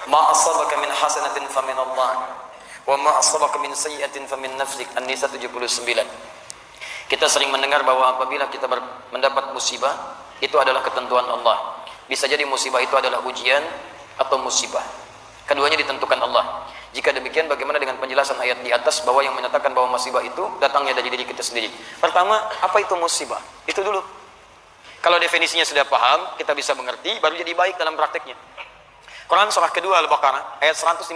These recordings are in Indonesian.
Ma asabaka min hasanatin famin Allah, wa ma asabaka min sayyi'atin famin nafsik. An-Nisa 79. Kita sering mendengar bahwa apabila kita mendapat musibah, itu adalah ketentuan Allah. Bisa jadi musibah itu adalah ujian atau musibah. Keduanya ditentukan Allah. Jika demikian, bagaimana dengan penjelasan ayat di atas bahwa yang menyatakan bahwa musibah itu datangnya dari diri kita sendiri? Pertama, apa itu musibah? Itu dulu. Kalau definisinya sudah paham, kita bisa mengerti, baru jadi baik dalam prakteknya. Quran surah kedua Al-Baqarah ayat 156,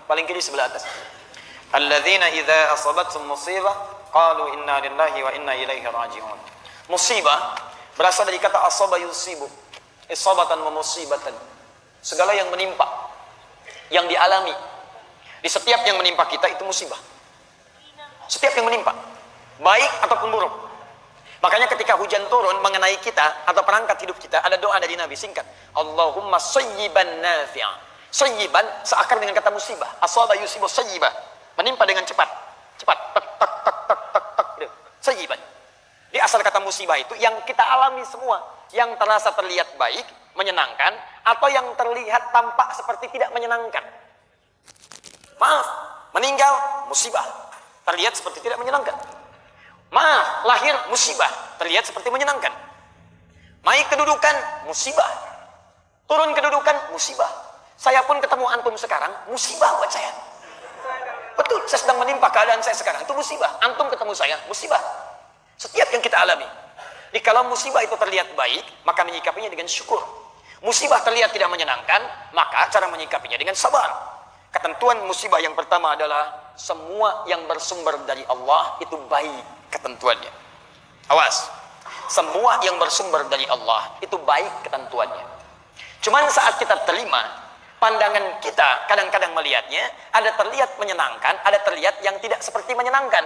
paling kiri sebelah atas. Alladzina idza asabathum musibah qalu inna lillahi wa inna ilaihi raji'un. Musibah berasal dari kata asaba yusibu, isabatan wa musibatan. Segala yang menimpa, yang dialami. Di setiap yang menimpa kita itu musibah. Setiap yang menimpa, baik ataupun buruk. Makanya ketika hujan turun mengenai kita atau perangkat hidup kita, ada doa dari Nabi singkat. Allahumma sayyiban nafi'a. Sayyiban seakar dengan kata musibah. Asaba yusibu sayyibah. Menimpa dengan cepat. Cepat. Tak tak tak tak tak tak. Sayyiban. Di asal kata musibah itu yang kita alami semua. Yang terasa terlihat baik, menyenangkan, atau yang terlihat tampak seperti tidak menyenangkan. Maaf, meninggal musibah. Terlihat seperti tidak menyenangkan. Maaf, lahir musibah, terlihat seperti menyenangkan. Naik kedudukan, musibah. Turun kedudukan, musibah. Saya pun ketemu antum sekarang, musibah buat saya. Betul, saya sedang menimpa keadaan saya sekarang, itu musibah. Antum ketemu saya, musibah. Setiap yang kita alami. Jadi kalau musibah itu terlihat baik, maka menyikapinya dengan syukur. Musibah terlihat tidak menyenangkan, maka cara menyikapinya dengan sabar. Ketentuan musibah yang pertama adalah semua yang bersumber dari Allah itu baik ketentuannya. Awas, semua yang bersumber dari Allah itu baik ketentuannya. Cuman saat kita terima, pandangan kita kadang-kadang melihatnya ada terlihat menyenangkan, ada terlihat yang tidak seperti menyenangkan.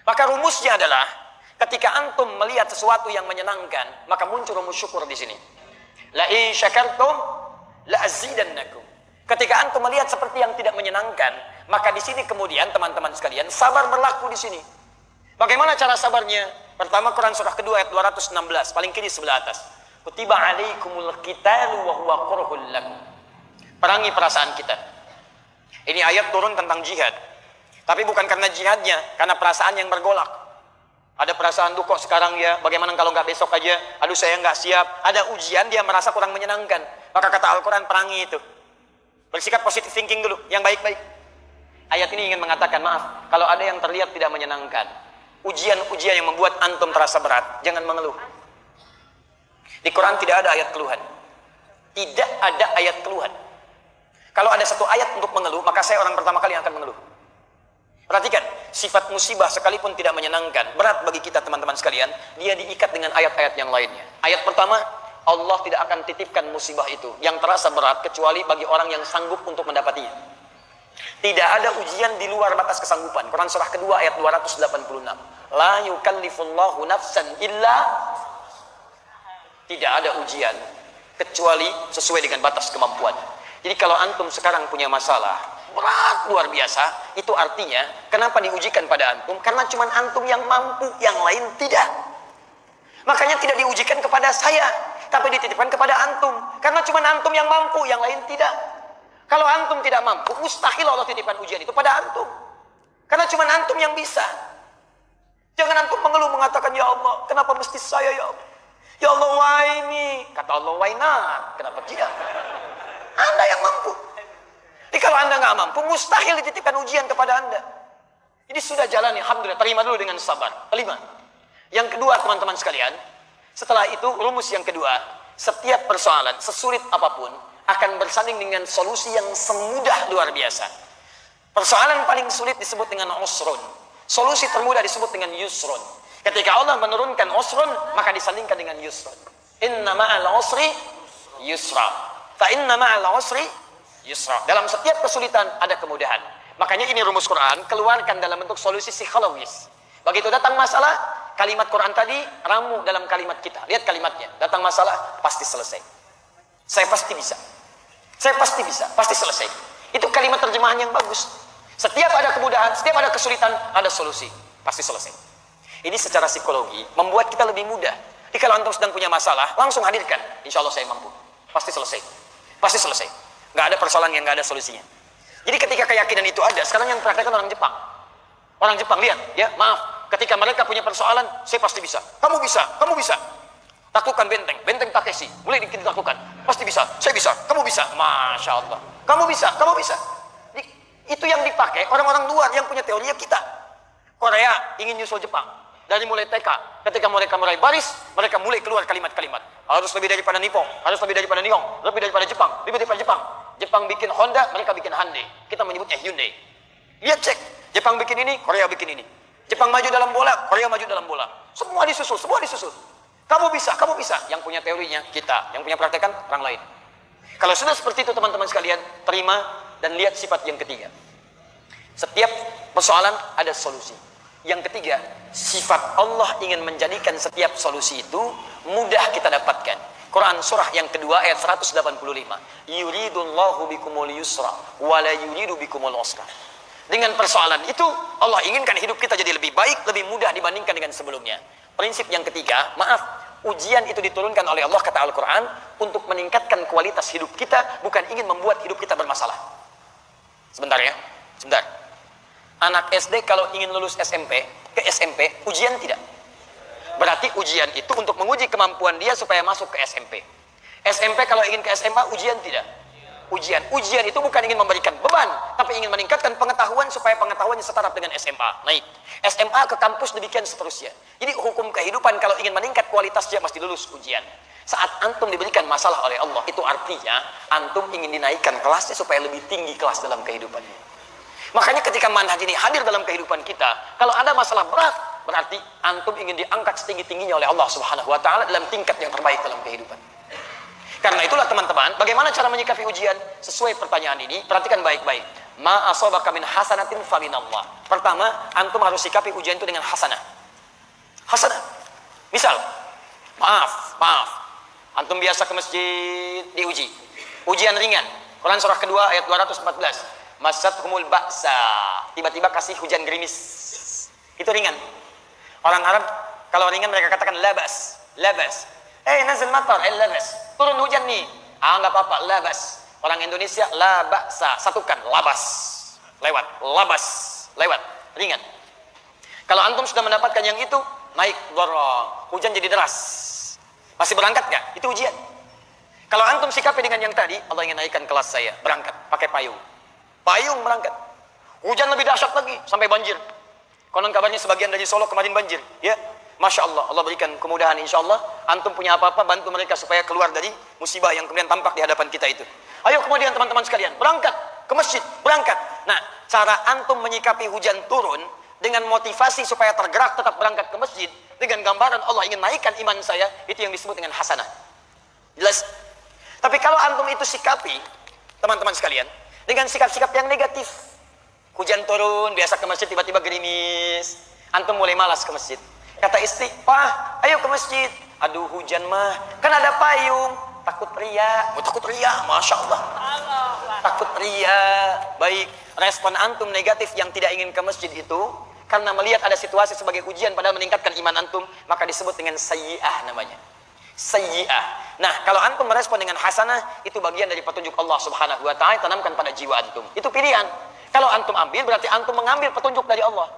Maka rumusnya adalah ketika antum melihat sesuatu yang menyenangkan, maka muncul rumus syukur di sini. La in syakartum la azidannakum. Ketika antum melihat seperti yang tidak menyenangkan, maka di sini kemudian teman-teman sekalian sabar berlaku di sini. Bagaimana cara sabarnya? Pertama, Quran surah kedua ayat 216, paling kiri sebelah atas. Kutiba alaikumul qitalu wa huwa kurhul lakum. Perangi perasaan kita. Ini ayat turun tentang jihad. Tapi bukan karena jihadnya, karena perasaan yang bergolak. Ada perasaan tuh kok sekarang ya, bagaimana kalau nggak besok aja? Aduh saya nggak siap. Ada ujian, dia merasa kurang menyenangkan. Maka kata Al-Quran, perangi itu. Bersikap positive thinking dulu, yang baik-baik. Ayat ini ingin mengatakan, maaf, kalau ada yang terlihat tidak menyenangkan, ujian-ujian yang membuat antum terasa berat, jangan mengeluh. Di Quran tidak ada ayat keluhan. Tidak ada ayat keluhan. Kalau ada satu ayat untuk mengeluh, maka saya orang pertama kali yang akan mengeluh. Perhatikan, sifat musibah sekalipun tidak menyenangkan, berat bagi kita teman-teman sekalian, dia diikat dengan ayat-ayat yang lainnya. Ayat pertama, Allah tidak akan titipkan musibah itu yang terasa berat kecuali bagi orang yang sanggup untuk mendapatinya. Tidak ada ujian di luar batas kesanggupan. Quran surah kedua ayat 286. La yukallifullahu nafsan illa. Tidak ada ujian kecuali sesuai dengan batas kemampuan. Jadi kalau antum sekarang punya masalah berat luar biasa, itu artinya kenapa diujikan pada antum? Karena cuma antum yang mampu, yang lain tidak. Makanya tidak diujikan kepada saya, tapi dititipkan kepada antum. Karena cuma antum yang mampu, yang lain tidak. Kalau antum tidak mampu, mustahil Allah titipkan ujian itu pada antum. Karena cuma antum yang bisa. Jangan antum mengeluh mengatakan, ya Allah, kenapa mesti saya ya Allah? Ya Allah, why me? Kata Allah, why not? Kenapa tidak? Anda yang mampu. Jadi kalau Anda nggak mampu, mustahil dititipkan ujian kepada Anda. Jadi sudah jalani, alhamdulillah, terima dulu dengan sabar. Kelima. Yang kedua, teman-teman sekalian, setelah itu rumus yang kedua, setiap persoalan, sesulit apapun, akan bersanding dengan solusi yang semudah luar biasa. Persoalan paling sulit disebut dengan usrun. Solusi termudah disebut dengan yusrun. Ketika Allah menurunkan usrun, maka disandingkan dengan yusrun. Inna ma'al usri yusra. Fa inna ma'al usri yusra. Dalam setiap kesulitan ada kemudahan. Makanya ini rumus Quran, keluarkan dalam bentuk solusi psikologis. Begitu datang masalah, kalimat Quran tadi ramu dalam kalimat kita. Lihat kalimatnya. Datang masalah, pasti selesai. Saya pasti bisa. Saya pasti bisa, pasti selesai. Itu kalimat terjemahan yang bagus. Setiap ada kemudahan, setiap ada kesulitan, ada solusi. Pasti selesai. Ini secara psikologi membuat kita lebih mudah. Jadi kalau antum sedang punya masalah, langsung hadirkan. Insya Allah saya mampu. Pasti selesai. Pasti selesai. Nggak ada persoalan yang nggak ada solusinya. Jadi ketika keyakinan itu ada, sekarang yang praktekkan orang Jepang. Orang Jepang lihat, ya maaf, ketika mereka punya persoalan, saya pasti bisa. Kamu bisa, kamu bisa. Taklukkan benteng, benteng Takeshi, mulai dilakukan. Pasti bisa, saya bisa, kamu bisa. Masya Allah. Kamu bisa, kamu bisa. Itu yang dipakai orang-orang luar yang punya teorinya kita. Korea ingin nyusul Jepang. Dari mulai TK, ketika mereka mulai baris, mereka mulai keluar kalimat-kalimat. Harus lebih daripada Nippon, harus lebih daripada Nihon, lebih daripada Jepang, lebih daripada Jepang. Jepang bikin Honda, mereka bikin Hyundai. Kita menyebutnya Hyundai. Lihat cek, Jepang bikin ini, Korea bikin ini. Jepang maju dalam bola, Korea maju dalam bola. Semua disusul, semua disusul. Kamu bisa, kamu bisa. Yang punya teorinya kita, yang punya praktekan orang lain. Kalau sudah seperti itu teman-teman sekalian, terima dan lihat sifat yang ketiga. Setiap persoalan ada solusi. Yang ketiga, sifat Allah ingin menjadikan setiap solusi itu mudah kita dapatkan. Quran surah yang kedua ayat 185. Yuridullahu bikumul yusra wa la yuridu bikumul usra. Dengan persoalan itu Allah inginkan hidup kita jadi lebih baik, lebih mudah dibandingkan dengan sebelumnya. Prinsip yang ketiga, maaf, ujian itu diturunkan oleh Allah kata Al-Quran untuk meningkatkan kualitas hidup kita, bukan ingin membuat hidup kita bermasalah. Sebentar ya, sebentar. Anak SD kalau ingin lulus SMP, ke SMP, ujian tidak? Berarti ujian itu untuk menguji kemampuan dia supaya masuk ke SMP. SMP kalau ingin ke SMA, ujian tidak? Ujian. Ujian itu bukan ingin memberikan beban, tapi ingin meningkatkan pengetahuan supaya pengetahuannya setara dengan SMA. Naik. SMA ke kampus demikian seterusnya. Jadi hukum kehidupan kalau ingin meningkat kualitasnya mesti lulus ujian. Saat antum diberikan masalah oleh Allah, itu artinya antum ingin dinaikkan kelasnya supaya lebih tinggi kelas dalam kehidupannya. Makanya ketika manhaj ini hadir dalam kehidupan kita, kalau ada masalah berat, berarti antum ingin diangkat setinggi-tingginya oleh Allah Subhanahu wa taala dalam tingkat yang terbaik dalam kehidupan. Karena itulah teman-teman, bagaimana cara menyikapi ujian? Sesuai pertanyaan ini, perhatikan baik-baik. Ma asabaka min hasanatin faminallah. Pertama, antum harus sikapi ujian itu dengan hasanah. Hasanah. Misal, maaf. Antum biasa ke masjid diuji. Ujian ringan. Quran surah kedua ayat 214. Masathumul ba'sa, tiba-tiba kasih hujan gerimis. Itu ringan. Orang Arab kalau ringan mereka katakan labas. Nazil matar, labas. Turun hujan nih. Enggak apa-apa, labas. Orang Indonesia la ba'sa, satukan, labas. Lewat, ringan. Kalau antum sudah mendapatkan yang itu, naik dharra, hujan jadi deras. Masih berangkat enggak? Itu ujian. Kalau antum sikapi dengan yang tadi, Allah ingin naikkan kelas saya, berangkat pakai payung. Payung berangkat. Hujan lebih dahsyat lagi sampai banjir. Konon kabarnya sebagian dari Solo kemarin banjir. Ya, masya Allah. Allah berikan kemudahan. Insya Allah antum punya apa-apa bantu mereka supaya keluar dari musibah yang kemudian tampak di hadapan kita itu. Ayo kemudian teman-teman sekalian berangkat ke masjid, berangkat. Nah, cara antum menyikapi hujan turun dengan motivasi supaya tergerak tetap berangkat ke masjid dengan gambaran Allah ingin naikkan iman saya, itu yang disebut dengan hasanah. Jelas? Tapi kalau antum itu sikapi, teman-teman sekalian, dengan sikap-sikap yang negatif. Hujan turun, biasa ke masjid tiba-tiba gerimis. Antum mulai malas ke masjid. Kata istri, "Pak, ayo ke masjid." "Aduh, hujan mah, kan ada payung." Takut ria. Takut ria, masya Allah. Takut ria. Baik, respon antum negatif yang tidak ingin ke masjid itu karena melihat ada situasi sebagai ujian padahal meningkatkan iman antum, maka disebut dengan sayyi'ah namanya. Sayyi'ah. Nah, kalau antum merespon dengan hasanah, itu bagian dari petunjuk Allah Subhanahu wa taala tanamkan pada jiwa antum. Itu pilihan. Kalau antum ambil berarti antum mengambil petunjuk dari Allah.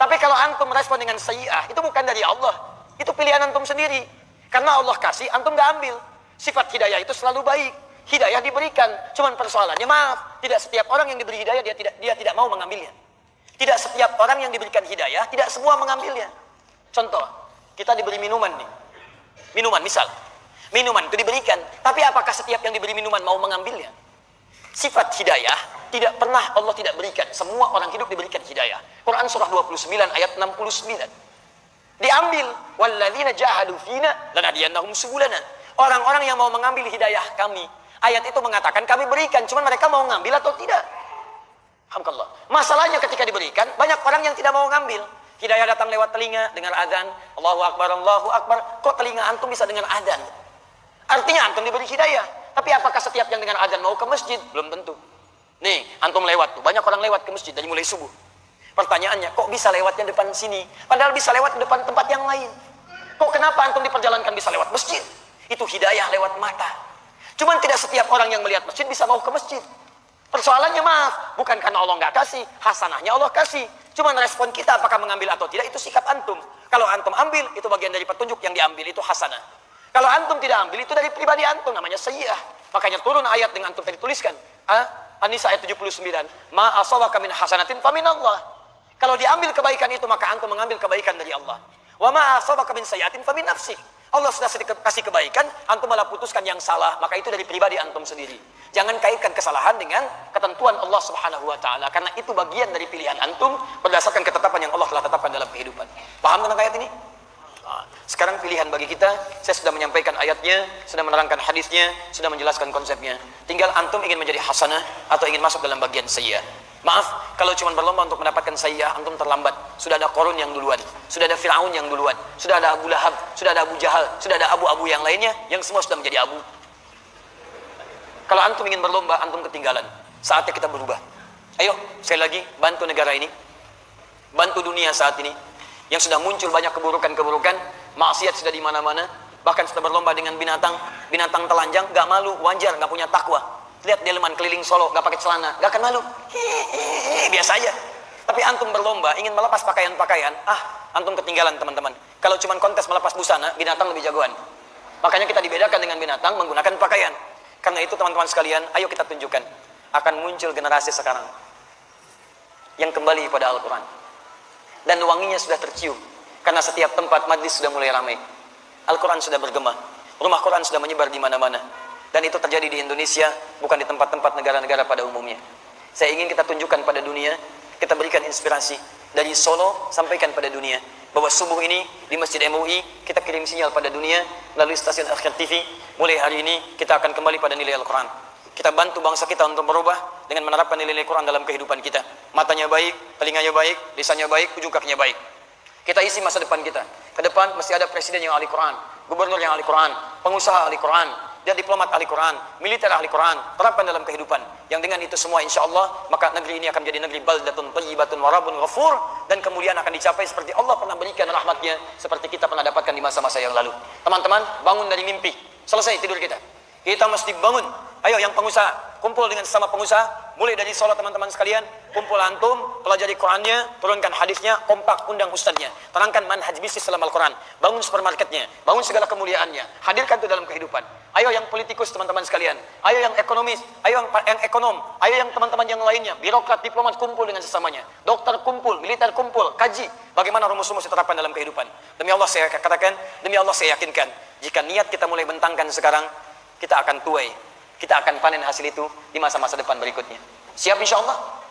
Tapi kalau antum merespon dengan sayyi'ah, itu bukan dari Allah. Itu pilihan antum sendiri. Karena Allah kasih, antum enggak ambil. Sifat hidayah itu selalu baik. Hidayah diberikan. Cuman persoalannya, maaf, tidak setiap orang yang diberi hidayah dia tidak mau mengambilnya. Tidak setiap orang yang diberikan hidayah, tidak semua mengambilnya. Contoh, kita diberi minuman nih. Minuman, misal. Minuman itu diberikan. Tapi apakah setiap yang diberi minuman mau mengambilnya? Sifat hidayah tidak pernah Allah tidak berikan. Semua orang hidup diberikan hidayah. Quran surah 29 ayat 69. Diambil. Walladzina jahadu fina lanadiyannahum subulana. Orang-orang yang mau mengambil hidayah kami. Ayat itu mengatakan kami berikan. Cuman mereka mau ngambil atau tidak? Alhamdulillah. Masalahnya ketika diberikan, banyak orang yang tidak mau ngambil. Hidayah datang lewat telinga, dengar azan, Allahu Akbar, Allahu Akbar. Kok telinga antum bisa dengar azan? Artinya antum diberi hidayah. Tapi apakah setiap yang dengar azan mau ke masjid? Belum tentu. Nih, antum lewat tuh. Banyak orang lewat ke masjid dari mulai subuh. Pertanyaannya, kok bisa lewatnya depan sini? Padahal bisa lewat depan tempat yang lain. Kok kenapa antum diperjalankan bisa lewat masjid? Itu hidayah lewat mata. Cuman tidak setiap orang yang melihat masjid bisa mau ke masjid. Persoalannya maaf, bukan karena Allah nggak kasih, hasanahnya Allah kasih. Cuman respon kita apakah mengambil atau tidak, itu sikap antum. Kalau antum ambil, itu bagian dari petunjuk yang diambil, itu hasanah. Kalau antum tidak ambil, itu dari pribadi antum, namanya sayyi'ah. Makanya turun ayat dengan antum tadi tuliskan. An-Nisa ayat 79. Ma asawaka min hasanatin faminallah. Kalau diambil kebaikan itu, maka antum mengambil kebaikan dari Allah. Wa ma asawaka min sayyi'atin famin nafsik. Allah sudah kasih kebaikan, antum malah putuskan yang salah, maka itu dari pribadi antum sendiri. Jangan kaitkan kesalahan dengan ketentuan Allah Subhanahu wa taala, karena itu bagian dari pilihan antum berdasarkan ketetapan yang Allah telah tetapkan dalam kehidupan. Paham tentang ayat ini? Sekarang pilihan bagi kita, saya sudah menyampaikan ayatnya, sudah menerangkan hadisnya, sudah menjelaskan konsepnya. Tinggal antum ingin menjadi hasanah atau ingin masuk dalam bagian sayyi'ah. Maaf, kalau cuma berlomba untuk mendapatkan sayyi'ah, antum terlambat. Sudah ada Qarun yang duluan, sudah ada Fir'aun yang duluan, sudah ada Abu Lahab, sudah ada Abu Jahal, sudah ada abu-abu yang lainnya, yang semua sudah menjadi abu. Kalau antum ingin berlomba, antum ketinggalan. Saatnya kita berubah. Ayo, sekali lagi, bantu negara ini, bantu dunia saat ini, yang sudah muncul banyak keburukan-keburukan, maksiat sudah di mana-mana, bahkan sudah berlomba dengan binatang telanjang, gak malu, wajar, gak punya takwa. Lihat delman keliling Solo, gak pakai celana, gak akan malu. Biasa aja. Tapi antum berlomba, ingin melepas pakaian-pakaian, antum ketinggalan teman-teman. Kalau cuma kontes melepas busana, binatang lebih jagoan. Makanya kita dibedakan dengan binatang menggunakan pakaian. Karena itu teman-teman sekalian, ayo kita tunjukkan. Akan muncul generasi sekarang yang kembali pada Al-Quran. Dan wanginya sudah tercium. Karena setiap tempat majlis sudah mulai ramai. Al-Quran sudah bergema. Rumah Quran sudah menyebar di mana-mana. Dan itu terjadi di Indonesia, bukan di tempat-tempat negara-negara pada umumnya. Saya ingin kita tunjukkan pada dunia, kita berikan inspirasi. Dari Solo, sampaikan pada dunia. Bahwa subuh ini, di Masjid MUI, kita kirim sinyal pada dunia, melalui stasiun Akhir TV. Mulai hari ini, kita akan kembali pada nilai Al-Quran. Kita bantu bangsa kita untuk berubah, dengan menerapkan nilai-nilai Quran dalam kehidupan kita. Matanya baik, telinganya baik, lisannya baik, ujung kakinya baik. Kita isi masa depan kita. Ke depan, mesti ada presiden yang ahli Quran, gubernur yang ahli Quran, pengusaha ahli Quran, dia diplomat ahli Quran, militer ahli Quran, terapkan dalam kehidupan. Yang dengan itu semua insya Allah, maka negeri ini akan menjadi negeri baldatun thayyibatun warabun ghafur, dan kemuliaan akan dicapai seperti Allah pernah berikan rahmatnya, seperti kita pernah dapatkan di masa-masa yang lalu. Teman-teman, bangun dari mimpi. Selesai tidur kita. Kita mesti bangun. Ayo yang pengusaha, kumpul dengan sesama pengusaha, mulai dari sholat teman-teman sekalian, kumpul antum, pelajari Qurannya, turunkan hadisnya, kompak, undang ustadznya, terangkan manhaj bisnis dalam Al-Quran, bangun supermarketnya, bangun segala kemuliaannya, hadirkan itu dalam kehidupan. Ayo yang politikus teman-teman sekalian, ayo yang ekonomis, ayo yang ekonom, ayo yang teman-teman yang lainnya, birokrat, diplomat, kumpul dengan sesamanya, dokter kumpul, militer kumpul, kaji, bagaimana rumus-rumus diterapkan dalam kehidupan. Demi Allah saya katakan, demi Allah saya yakinkan, jika niat kita mulai bentangkan sekarang, kita akan tuai. Kita akan panen hasil itu di masa-masa depan berikutnya. Siap insya Allah?